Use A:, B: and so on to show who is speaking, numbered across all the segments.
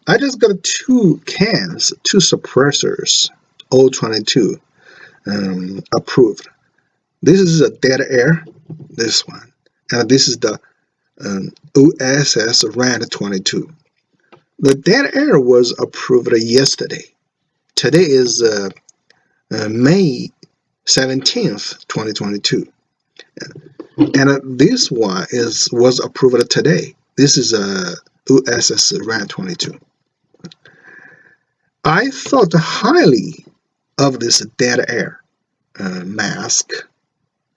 A: I just got two suppressors, O22, approved. This is a dead air, this one, and this is the OSS Rad 22. The dead air was approved yesterday. Today is May 17th, 2022. And this one was approved today. This is a OSS Rad 22. I thought highly of this dead air mask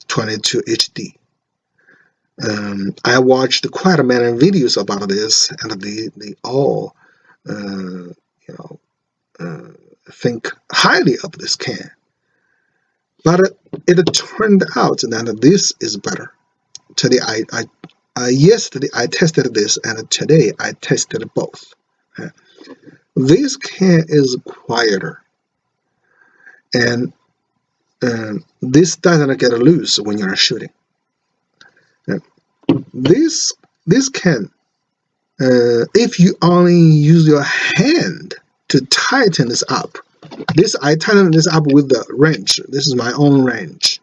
A: 22 HD. I watched quite a many videos about this, and they all, think highly of this can. But it turned out that this is better. Today, yesterday I tested this, and today I tested both. This can is quieter, and this doesn't get loose when you're shooting. This can, if you only use your hand to tighten this up. I tighten this up with the wrench. This is my own wrench.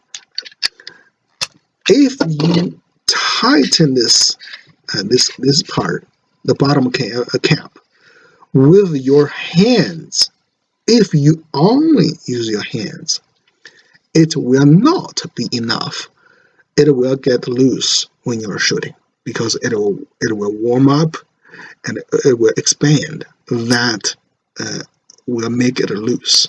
A: If you tighten this this part, the bottom cap, with your hands, if you only use your hands, it will not be enough. It will get loose when you're shooting because it will warm up and it will expand. That will make it loose.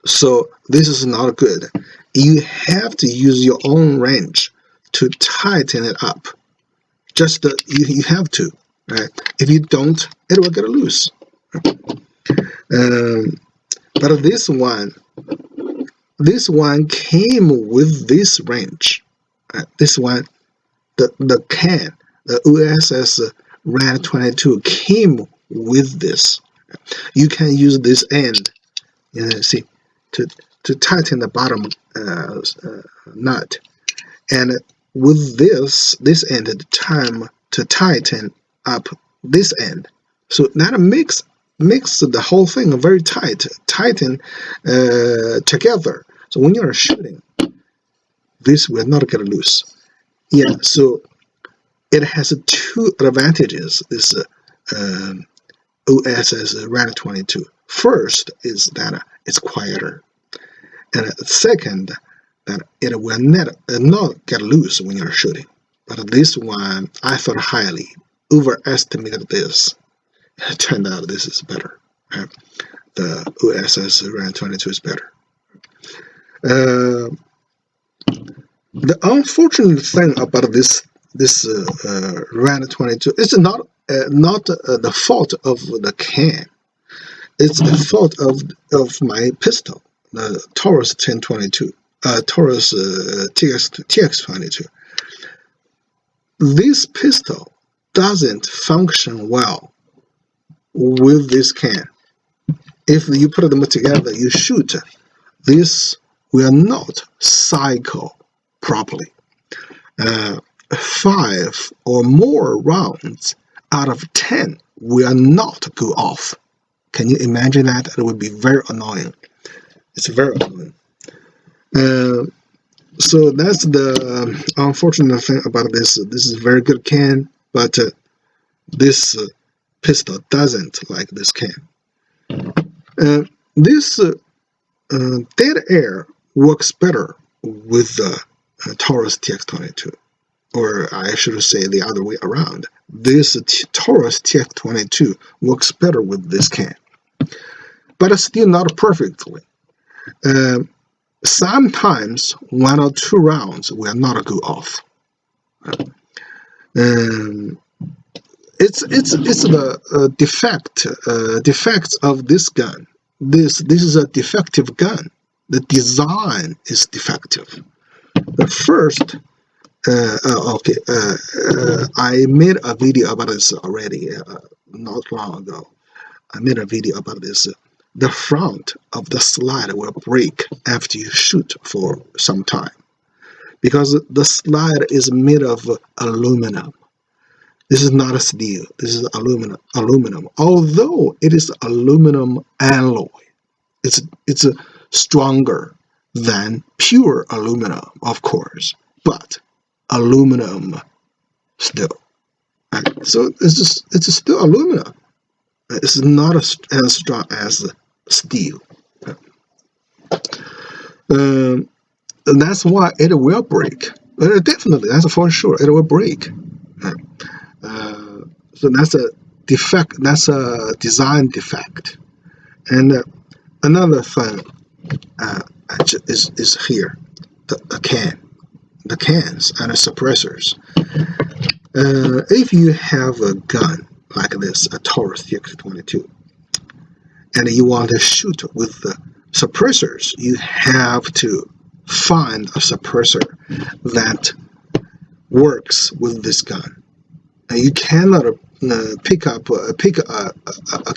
A: So this is not good. You have to use your own wrench to tighten it up. Just you have to, right? If you don't, it will get loose. But this one came with this wrench. This one, the can, the OSS Rad 22 came with this. You can use this end, see, to tighten the bottom nut, and with this end at the time to tighten up this end. So that makes the whole thing very tighten together. So when you're shooting, this will not get loose. Yeah, so it has two advantages. This OSS Rad 22. First is that it's quieter, and second, that it will not get loose when you're shooting. But this one, I thought highly, overestimated this. It turned out this is better. The OSS Rad 22 is better. The unfortunate thing about this Rad 22 is not the fault of the can. It's the fault of my pistol, the Taurus 1022, Taurus TX22. This pistol doesn't function well with this can. If you put them together, you shoot, this will not cycle properly. 5 or more rounds out of 10 will not go off. Can you imagine that? It would be very annoying. It's very annoying. So that's the unfortunate thing about this. This is a very good can, but this pistol doesn't like this can. This dead air works better with the Taurus TX22, or I should say the other way around. This Taurus TX22 works better with this can, but it's still not perfectly. Sometimes 1 or 2 rounds will not go off. It's the defects of this gun. This is a defective gun. The design is defective. But first, I made a video about this already not long ago. I made a video about this. The front of the slide will break after you shoot for some time because the slide is made of aluminum. This is not a steel. This is aluminum. Although it is aluminum alloy, it's stronger than pure aluminum, of course, but aluminum still. Right? So it's still aluminum. It's not as strong as steel. And that's why it will break. Definitely, that's for sure. It will break. So that's a defect. That's a design defect. And another thing is here, the cans and the suppressors. If you have a gun like this, a Taurus TX22, and you want to shoot with the suppressors, you have to find a suppressor that works with this gun. And you cannot pick a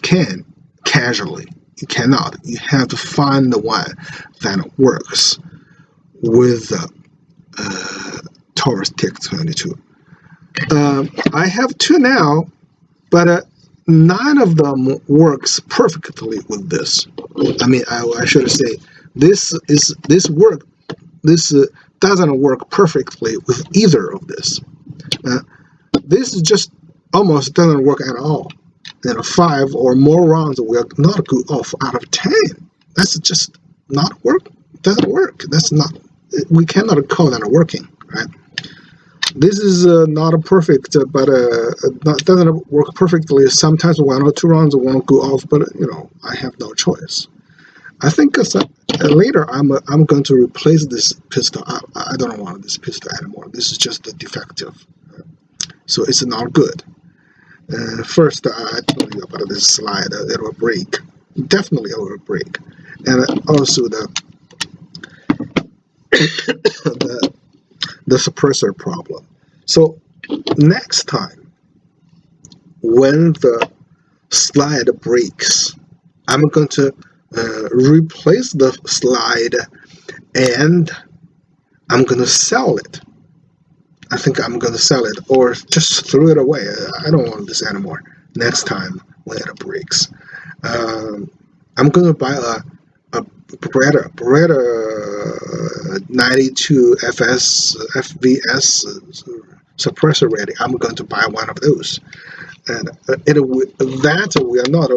A: can casually. You cannot. You have to find the one that works with Taurus TX22. I have two now, but none of them works perfectly with this. I mean, I should say this doesn't work perfectly with either of this. This is just almost doesn't work at all. 5 or more rounds will not go off out of 10. That's just not work. Doesn't work. That's not. We cannot call that working, right? This is not a perfect, but doesn't work perfectly. Sometimes 1 or 2 rounds won't go off, but I have no choice. I think later I'm going to replace this pistol. I don't want this pistol anymore. This is just defective, so it's not good. First, I told you about this slide. It will break. Definitely, it will break, and also the suppressor problem. So next time, when the slide breaks, I'm going to replace the slide, and I'm going to sell it. I think I'm going to sell it or just throw it away. I don't want this anymore. Next time when it breaks, I'm going to buy a Beretta 92 FVS Suppressor Ready. I'm going to buy one of those, and that will not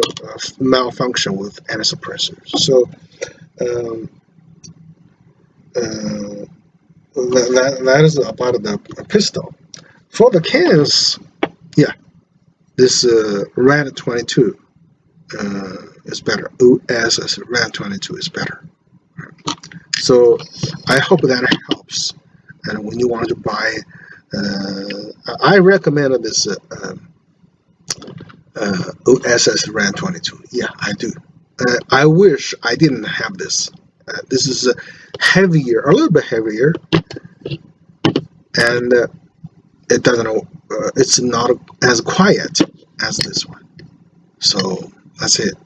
A: malfunction with any suppressors. So that is about the pistol. For the cans, yeah, this Rad 22 is better. OSS Rad 22 is better. So I hope that helps. And when you want to buy, I recommend this OSS Rad 22. Yeah, I do. I wish I didn't have this. This is heavier, a little bit heavier, and it doesn't. It's not as quiet as this one. So that's it.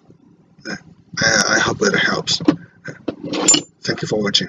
A: I hope it helps. Thank you for watching.